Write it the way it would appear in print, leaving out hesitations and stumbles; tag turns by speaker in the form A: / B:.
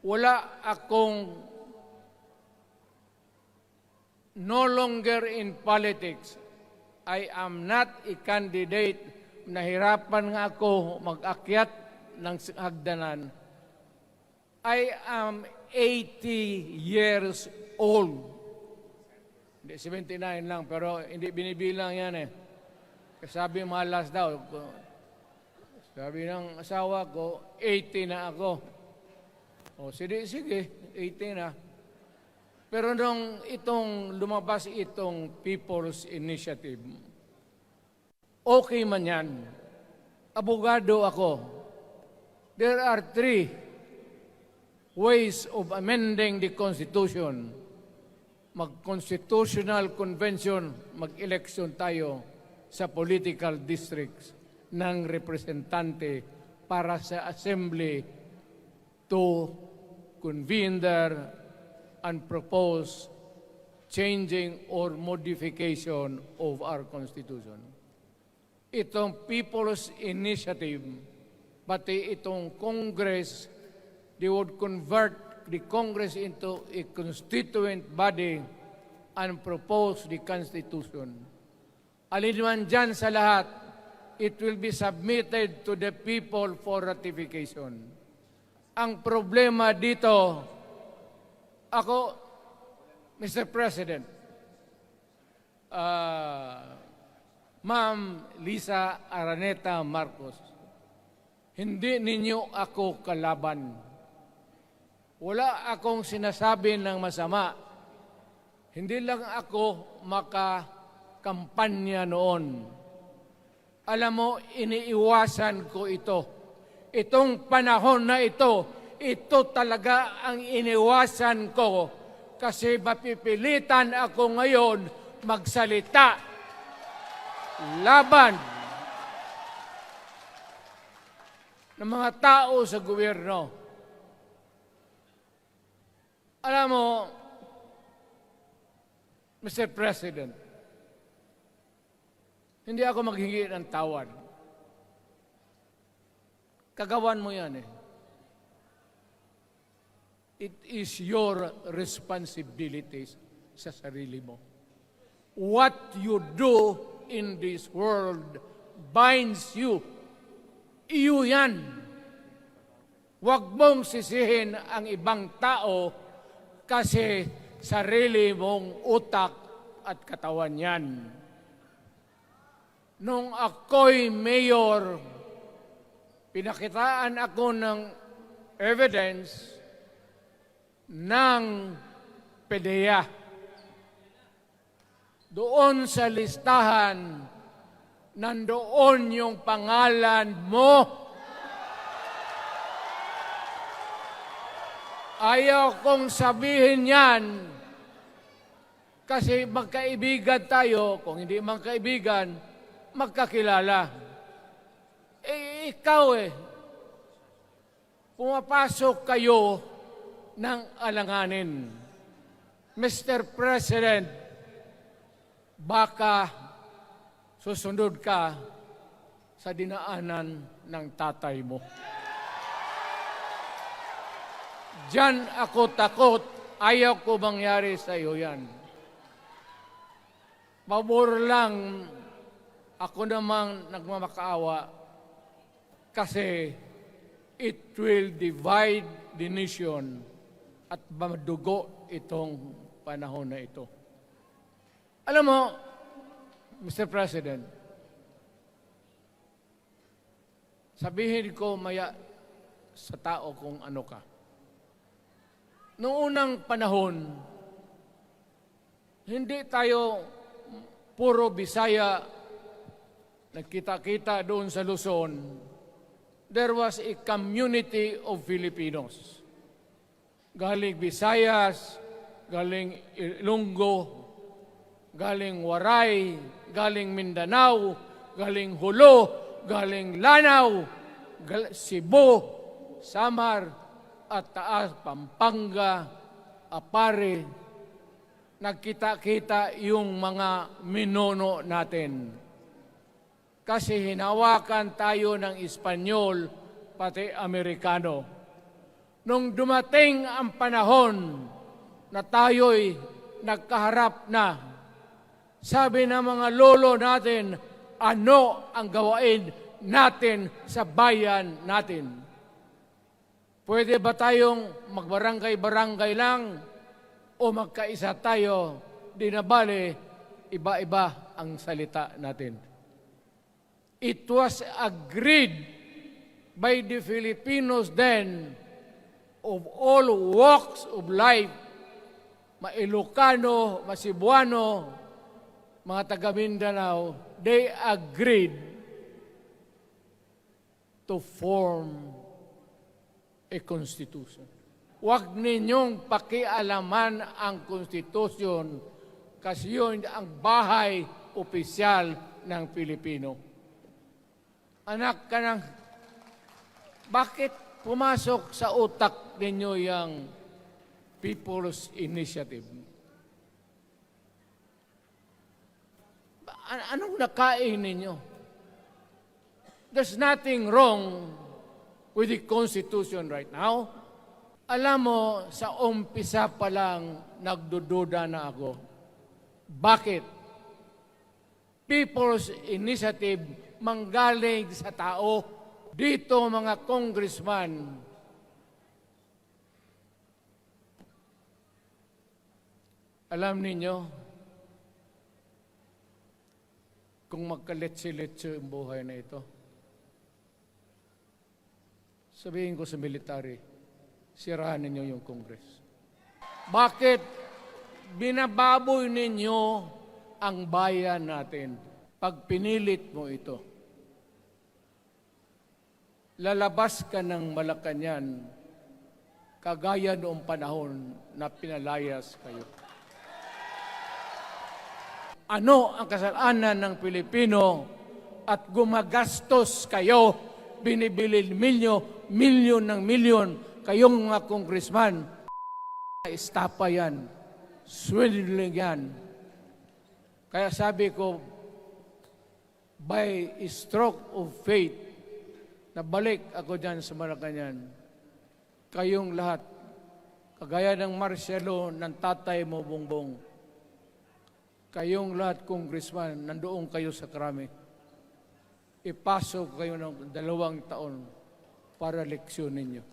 A: wala akong no longer in politics. I am not a candidate. Nahirapan nga ako mag-akyat ng hagdanan. I am 80 years old. Hindi, 79 lang, pero hindi binibilang yan eh. Sabi malas daw. Sabi ng asawa ko, 80 na ako. O sige, 80 na. Pero nung lumabas itong People's Initiative, okay man yan. Abogado ako. There are 3 ways of amending the Constitution. Mag-constitutional convention, mag-election tayo sa political districts ng representante para sa assembly to convene there and propose changing or modification of our Constitution. Itong People's Initiative, pati itong Congress, they would convert the Congress into a constituent body and propose the Constitution. Alinman dyan sa lahat, it will be submitted to the people for ratification. Ang problema dito, ako, Mr. President, Ma'am Lisa Araneta Marcos, hindi ninyo ako kalaban. Wala akong sinasabi ng masama. Hindi lang ako makakampanya noon. Alam mo, iniiwasan ko ito. Itong panahon na ito talaga ang iniwasan ko kasi mapipilitan ako ngayon magsalita laban ng mga tao sa gobyerno. Alam mo, Mr. President, hindi ako maghingi ng tawad. Kagawan mo yan eh. It is your responsibilities sa sarili mo. What you do in this world binds you. Iyo yan. Huwag mong sisihin ang ibang tao kasi sarili mong utak at katawan yan. Nung ako'y mayor, pinakitaan ako ng evidence ng PDEA. Doon sa listahan, nandoon yung pangalan mo. Ayaw kong sabihin yan kasi magkaibigan tayo. Kung hindi magkaibigan, magkakilala. Ikaw pumapasok kayo ng alanganin. Mr. President, baka susunod ka sa dinaanan ng tatay mo. Diyan ako takot. Ayaw ko mangyari sa iyo yan. Pabor lang, ako namang nagmamakaawa kasi it will divide the nation at madugo itong panahon na ito. Alam mo, Mr. President, sabihin ko maya sa tao kung ano ka. Noong unang panahon, hindi tayo puro Bisaya, nagkita-kita doon sa Luzon. There was a community of Filipinos. Galing Visayas, galing Ilonggo, galing Waray, galing Mindanao, galing Hulo, galing Lanao, Cebu, Samar, at Taas, Pampanga, Apare, nagkita-kita yung mga minono natin. Kasi hinawakan tayo ng Espanyol, pati Amerikano. Nung dumating ang panahon na tayo'y nagkaharap na, sabi ng mga lolo natin, ano ang gawain natin sa bayan natin? Pwede ba tayong magbarangay-barangay lang o magkaisa tayo? Di na bale, iba-iba ang salita natin. It was agreed by the Filipinos then of all walks of life, Ma-Ilocano, Ma-Cebuano, mga taga Mindanao, they agreed to form a constitution. Huwag ninyong pakialaman ang konstitusyon kasi yun ang bahay opisyal ng Pilipino. Anak ka ng, bakit pumasok sa utak ninyo yung People's Initiative? Anong nakain ninyo? There's nothing wrong with the Constitution right now. Alam mo, sa umpisa pa lang, nagdududa na ako. Bakit? People's Initiative manggaling sa tao. Dito, mga congressman, alam ninyo, kung magkaletse-letse ang buhay na ito, sabihin ko sa military, sirahan ninyo yung Congress. Bakit binababoy ninyo ang bayan natin pag pinilit mo ito? Lalabas ka ng Malacanang kagaya noong panahon na pinalayas kayo. Ano ang kasalanan ng Pilipino at gumagastos kayo, binibilin milyon ng milyon, kayong mga congressman, estapa yan, swindling yan. Kaya sabi ko, by a stroke of fate, nabalik ako dyan sa Malacanang, kayong lahat, kagaya ng Marcelo, ng tatay mo, Bongbong, kayong lahat, congressman, nandoon kayo sa Krami. Ipasok kayo ng 2 taon para leksyon ninyo.